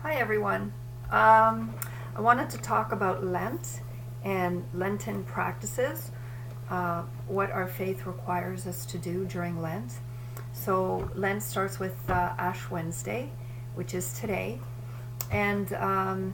Hi everyone. I wanted to talk about Lent and Lenten practices, what our faith requires us to do during Lent. So Lent starts with Ash Wednesday, which is today, and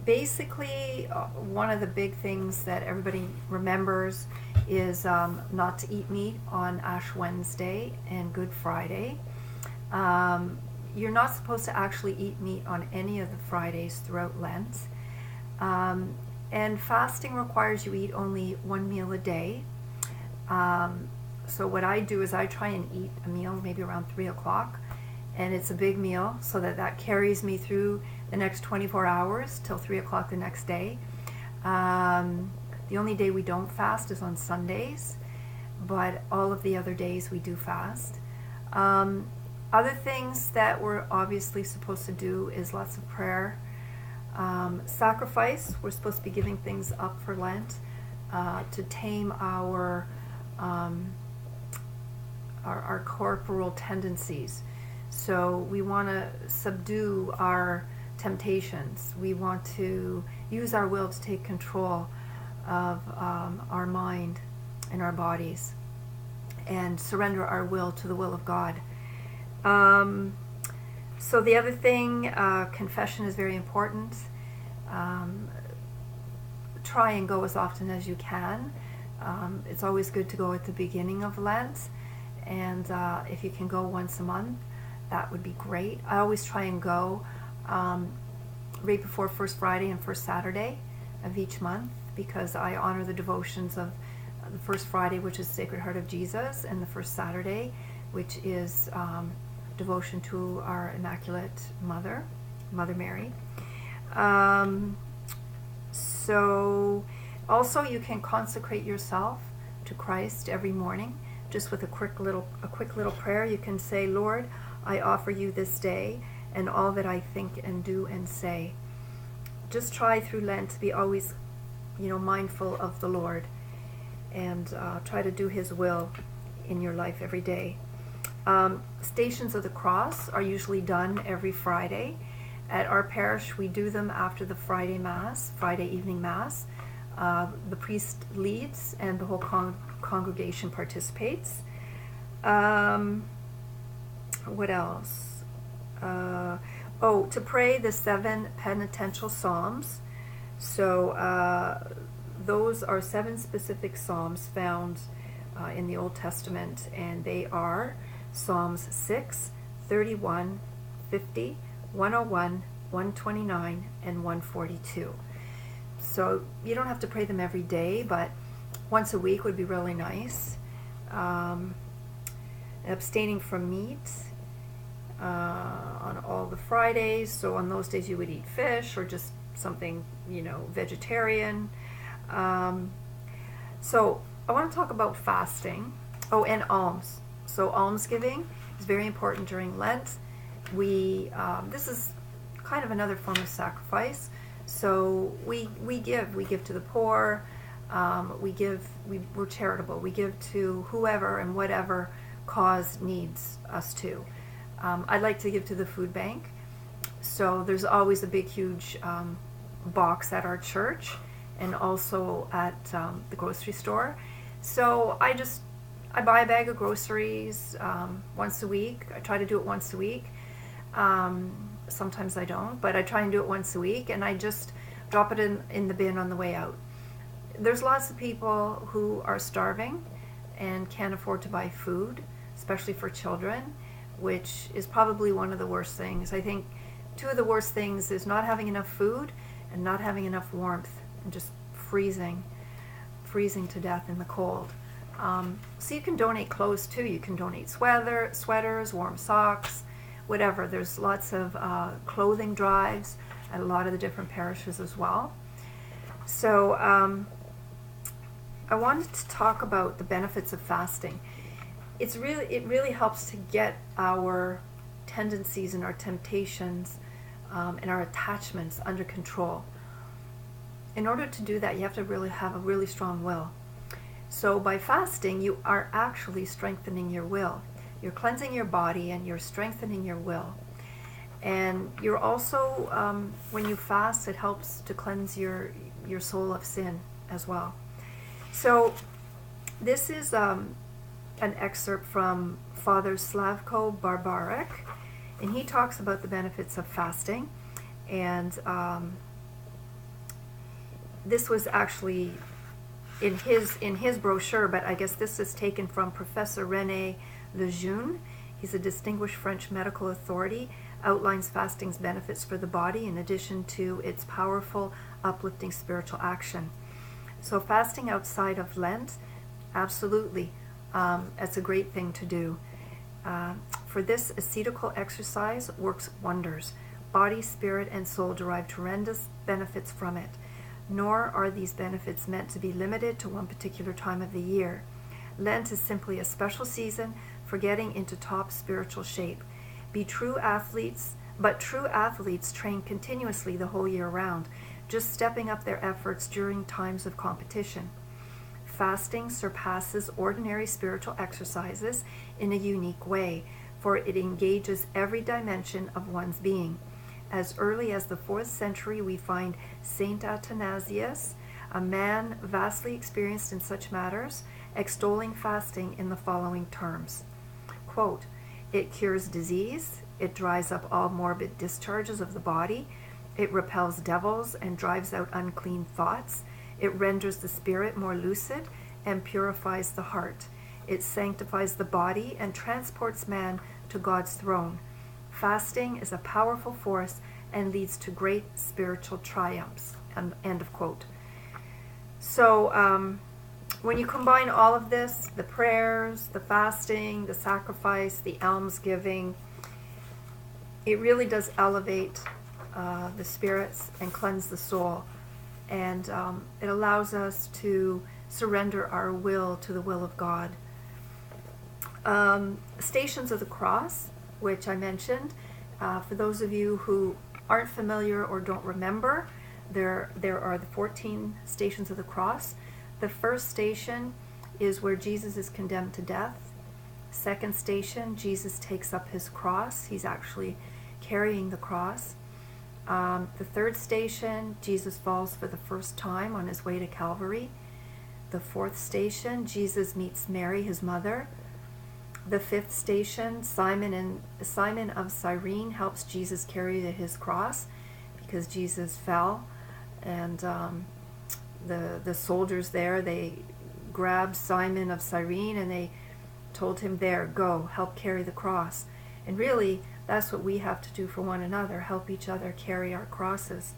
basically one of the big things that everybody remembers is not to eat meat on Ash Wednesday and Good Friday. You're not supposed to actually eat meat on any of the Fridays throughout Lent. And fasting requires you eat only one meal a day. So what I do is I try and eat a meal maybe around 3 o'clock, and it's a big meal so that carries me through the next 24 hours till 3 o'clock the next day. The only day we don't fast is on Sundays, but all of the other days we do fast. Other things that we're obviously supposed to do is lots of prayer. Sacrifice, we're supposed to be giving things up for Lent to tame our corporal tendencies. So we want to subdue our temptations. We want to use our will to take control of our mind and our bodies and surrender our will to the will of God. So the other thing, confession is very important. Try and go as often as you can. It's always good to go at the beginning of Lent, and if you can go once a month, that would be great. I always try and go right before First Friday and First Saturday of each month, because I honor the devotions of the First Friday, which is Sacred Heart of Jesus, and the First Saturday, which is devotion to our Immaculate Mother, Mother Mary. So also you can consecrate yourself to Christ every morning, just with a quick little prayer. You can say, Lord, I offer you this day and all that I think and do and say. Just try through Lent to be always, mindful of the Lord, and try to do His will in your life every day. Stations of the Cross are usually done every Friday. At our parish, we do them after the Friday Mass, Friday evening Mass. The priest leads and the whole congregation participates. What else? To pray the 7 penitential psalms. So those are 7 specific psalms found in the Old Testament, and they are Psalms 6, 31, 50, 101, 129, and 142. So you don't have to pray them every day, but once a week would be really nice. Abstaining from meat on all the Fridays. So on those days you would eat fish or just something, vegetarian. So I want to talk about fasting. Oh, and alms. So almsgiving is very important during Lent. This is kind of another form of sacrifice. So we give to the poor. We're charitable. We give to whoever and whatever cause needs us to. I'd like to give to the food bank. So there's always a big, huge box at our church and also at the grocery store. So I buy a bag of groceries once a week. I try to do it once a week. Sometimes I don't, but I try and do it once a week, and I just drop it in the bin on the way out. There's lots of people who are starving and can't afford to buy food, especially for children, which is probably one of the worst things. I think 2 of the worst things is not having enough food and not having enough warmth and just freezing to death in the cold. So you can donate clothes too. You can donate sweaters, warm socks, whatever. There's lots of clothing drives at a lot of the different parishes as well. So I wanted to talk about the benefits of fasting. It really helps to get our tendencies and our temptations and our attachments under control. In order to do that, you have to really have a really strong will. So by fasting, you are actually strengthening your will. You're cleansing your body and you're strengthening your will. And you're also, when you fast, it helps to cleanse your soul of sin as well. So this is an excerpt from Father Slavko Barbarek, and he talks about the benefits of fasting. And this was actually in his brochure, but I guess this is taken from Professor René Lejeune. He's a distinguished French medical authority, outlines fasting's benefits for the body in addition to its powerful, uplifting spiritual action. So fasting outside of Lent, absolutely, it's a great thing to do. For this, ascetical exercise works wonders. Body, spirit, and soul derive tremendous benefits from it. Nor are these benefits meant to be limited to one particular time of the year. Lent is simply a special season for getting into top spiritual shape. But true athletes train continuously the whole year round, just stepping up their efforts during times of competition. Fasting surpasses ordinary spiritual exercises in a unique way, for it engages every dimension of one's being. As early as the 4th century, we find Saint Athanasius, a man vastly experienced in such matters, extolling fasting in the following terms. Quote, "It cures disease, it dries up all morbid discharges of the body, it repels devils and drives out unclean thoughts, it renders the spirit more lucid and purifies the heart. It sanctifies the body and transports man to God's throne. Fasting is a powerful force and leads to great spiritual triumphs." End of quote. So when you combine all of this, the prayers, the fasting, the sacrifice, the alms giving, it really does elevate the spirits and cleanse the soul. And it allows us to surrender our will to the will of God. Stations of the Cross, which I mentioned, for those of you who aren't familiar or don't remember, there are the 14 stations of the cross. The first station is where Jesus is condemned to death. Second station, Jesus takes up his cross. He's actually carrying the cross. The third station, Jesus falls for the first time on his way to Calvary. The fourth station, Jesus meets Mary, his mother. The fifth station, Simon of Cyrene helps Jesus carry his cross because Jesus fell, and the soldiers there, they grabbed Simon of Cyrene and they told him, "There, go, help carry the cross." And really, that's what we have to do for one another, help each other carry our crosses.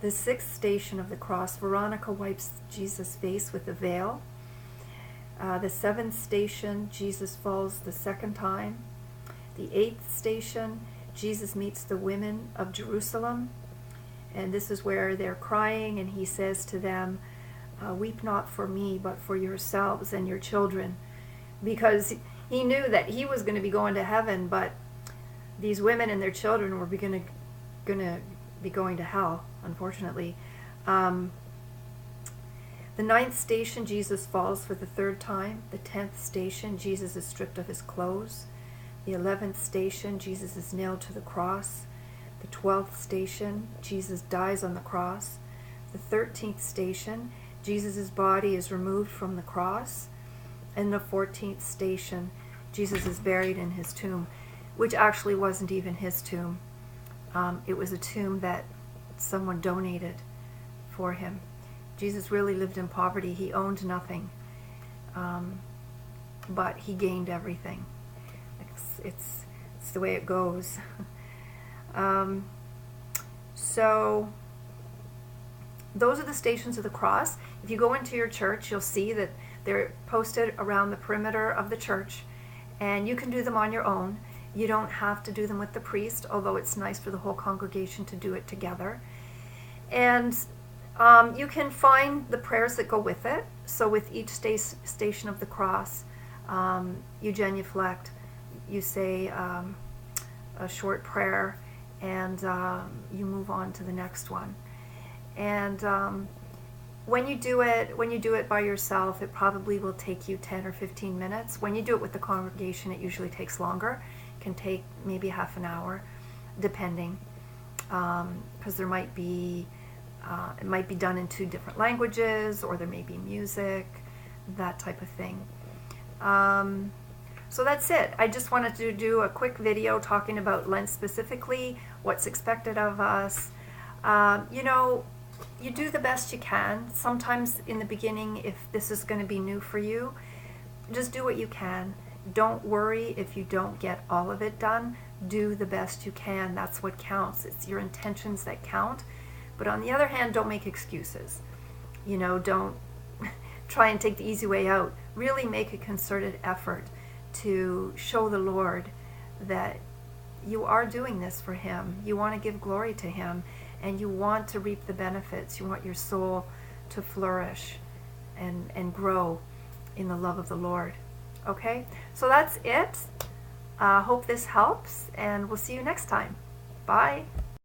The sixth station of the cross, Veronica wipes Jesus' face with a veil. The seventh station, Jesus falls the second time. The eighth station, Jesus meets the women of Jerusalem. And this is where they're crying, and he says to them, "Weep not for me, but for yourselves and your children." Because he knew that he was going to be going to heaven, but these women and their children were going to be going to hell, unfortunately. The ninth station, Jesus falls for the third time. The 10th station, Jesus is stripped of his clothes. The 11th station, Jesus is nailed to the cross. The 12th station, Jesus dies on the cross. The 13th station, Jesus' body is removed from the cross. And the 14th station, Jesus is buried in his tomb, which actually wasn't even his tomb. It was a tomb that someone donated for him. Jesus really lived in poverty. He owned nothing, but he gained everything. It's the way it goes. So those are the stations of the cross. If you go into your church, you'll see that they're posted around the perimeter of the church, and you can do them on your own. You don't have to do them with the priest, although it's nice for the whole congregation to do it together. And you can find the prayers that go with it. So with each station of the cross, you genuflect, you say a short prayer, and you move on to the next one. And when you do it by yourself, it probably will take you 10 or 15 minutes. When you do it with the congregation, it usually takes longer. It can take maybe half an hour. depending, because there might be it might be done in 2 different languages, or there may be music, that type of thing. So that's it. I just wanted to do a quick video talking about Lent specifically, what's expected of us. You know, you do the best you can. Sometimes in the beginning, if this is going to be new for you, just do what you can. Don't worry if you don't get all of it done. Do the best you can. That's what counts. It's your intentions that count. But on the other hand, don't make excuses. You know, don't try and take the easy way out. Really make a concerted effort to show the Lord that you are doing this for Him. You want to give glory to Him, and you want to reap the benefits. You want your soul to flourish and grow in the love of the Lord. Okay? So that's it. Hope this helps, and we'll see you next time. Bye.